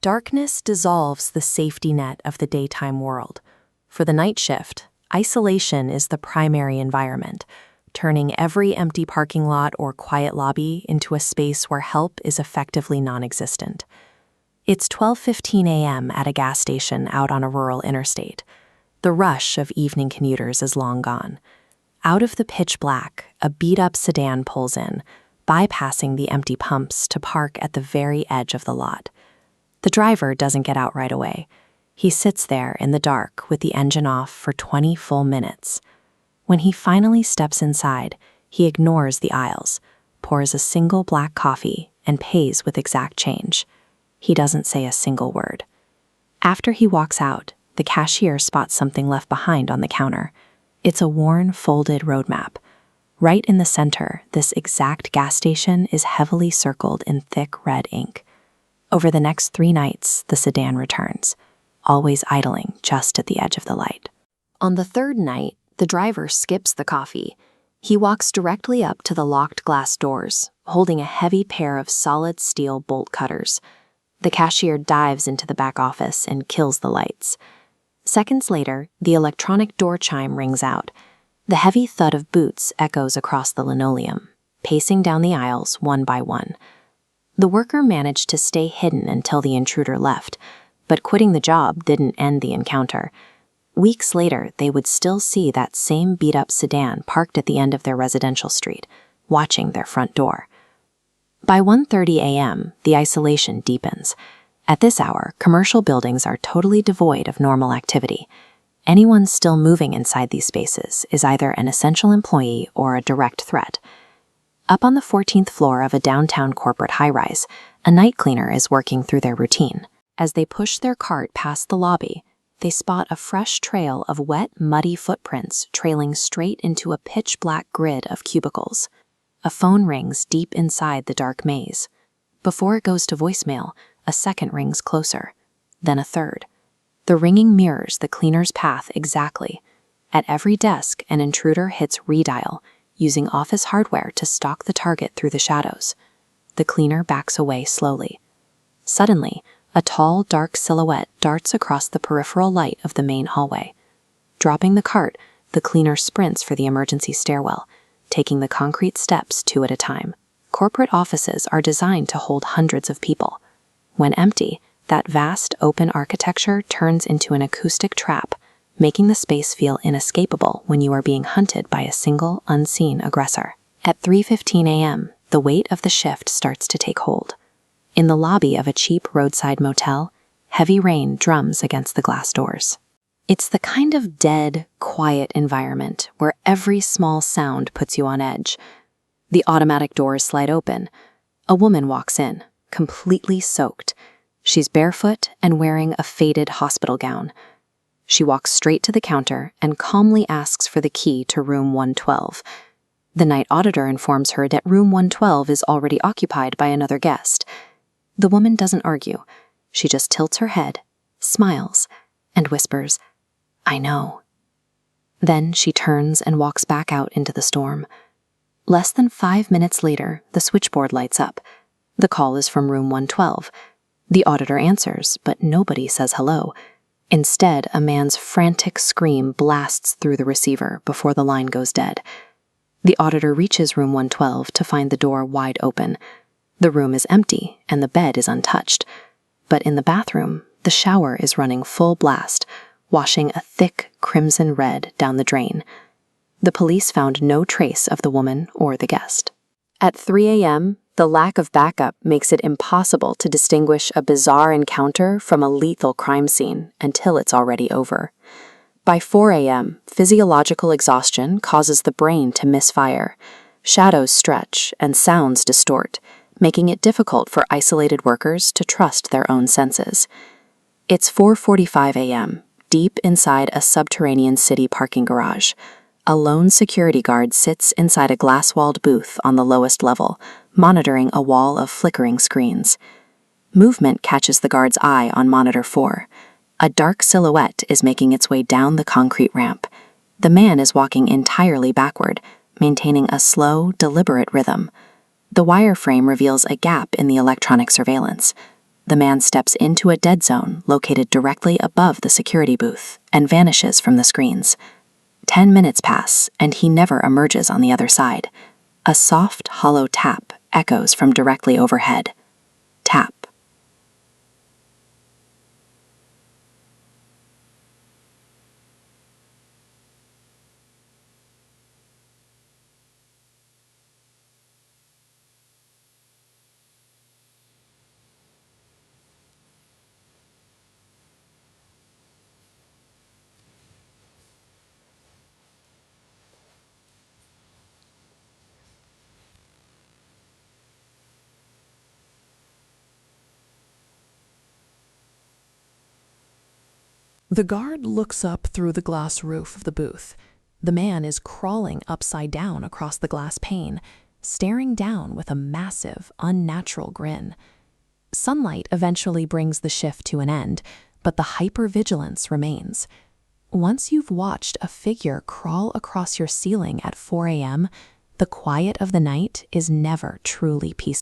Darkness dissolves the safety net of the daytime world. For the night shift, isolation is the primary environment, turning every empty parking lot or quiet lobby into a space where help is effectively non-existent. It's 12:15 a.m. at a gas station out on a rural interstate. The rush of evening commuters is long gone. Out of the pitch black, a beat-up sedan pulls in, bypassing the empty pumps to park at the very edge of the lot. The driver doesn't get out right away. He sits there in the dark with the engine off for 20 full minutes. When he finally steps inside, he ignores the aisles, pours a single black coffee, and pays with exact change. He doesn't say a single word. After he walks out, the cashier spots something left behind on the counter. It's a worn, folded road map. Right in the center, this exact gas station is heavily circled in thick red ink. Over the next 3 nights, the sedan returns, always idling just at the edge of the light. On the 3rd night, the driver skips the coffee. He walks directly up to the locked glass doors, holding a heavy pair of solid steel bolt cutters. The cashier dives into the back office and kills the lights. Seconds later, the electronic door chime rings out. The heavy thud of boots echoes across the linoleum, pacing down the aisles one by one. The worker managed to stay hidden until the intruder left, but quitting the job didn't end the encounter. Weeks later, they would still see that same beat-up sedan parked at the end of their residential street, watching their front door. By 1:30 a.m., the isolation deepens. At this hour, commercial buildings are totally devoid of normal activity. Anyone still moving inside these spaces is either an essential employee or a direct threat. Up on the 14th floor of a downtown corporate high-rise, a night cleaner is working through their routine. As they push their cart past the lobby, they spot a fresh trail of wet, muddy footprints trailing straight into a pitch-black grid of cubicles. A phone rings deep inside the dark maze. Before it goes to voicemail, a second rings closer, then a third. The ringing mirrors the cleaner's path exactly. At every desk, an intruder hits redial, using office hardware to stalk the target through the shadows. The cleaner backs away slowly. Suddenly, a tall, dark silhouette darts across the peripheral light of the main hallway. Dropping the cart, the cleaner sprints for the emergency stairwell, taking the concrete steps 2 at a time. Corporate offices are designed to hold hundreds of people. When empty, that vast, open architecture turns into an acoustic trap, making the space feel inescapable when you are being hunted by a single, unseen aggressor. At 3:15 a.m., the weight of the shift starts to take hold. In the lobby of a cheap roadside motel, heavy rain drums against the glass doors. It's the kind of dead, quiet environment where every small sound puts you on edge. The automatic doors slide open. A woman walks in, completely soaked. She's barefoot and wearing a faded hospital gown. She walks straight to the counter and calmly asks for the key to room 112. The night auditor informs her that room 112 is already occupied by another guest. The woman doesn't argue. She just tilts her head, smiles, and whispers, "I know." Then she turns and walks back out into the storm. Less than 5 minutes later, the switchboard lights up. The call is from room 112. The auditor answers, but nobody says hello. Instead, a man's frantic scream blasts through the receiver before the line goes dead. The auditor reaches room 112 to find the door wide open. The room is empty and the bed is untouched. But in the bathroom, the shower is running full blast, washing a thick crimson red down the drain. The police found no trace of the woman or the guest. At 3 a.m., the lack of backup makes it impossible to distinguish a bizarre encounter from a lethal crime scene until it's already over. By 4 a.m., physiological exhaustion causes the brain to misfire. Shadows stretch and sounds distort, making it difficult for isolated workers to trust their own senses. It's 4:45 a.m., deep inside a subterranean city parking garage. A lone security guard sits inside a glass-walled booth on the lowest level, monitoring a wall of flickering screens. Movement catches the guard's eye on monitor 4. A dark silhouette is making its way down the concrete ramp. The man is walking entirely backward, maintaining a slow, deliberate rhythm. The wireframe reveals a gap in the electronic surveillance. the man steps into a dead zone located directly above the security booth and vanishes from the screens. 10 minutes pass, and he never emerges on the other side. A soft, hollow tap echoes from directly overhead. Tap. The guard looks up through the glass roof of the booth. The man is crawling upside down across the glass pane, staring down with a massive, unnatural grin. Sunlight eventually brings the shift to an end, but the hypervigilance remains. Once you've watched a figure crawl across your ceiling at 4 a.m., the quiet of the night is never truly peaceful.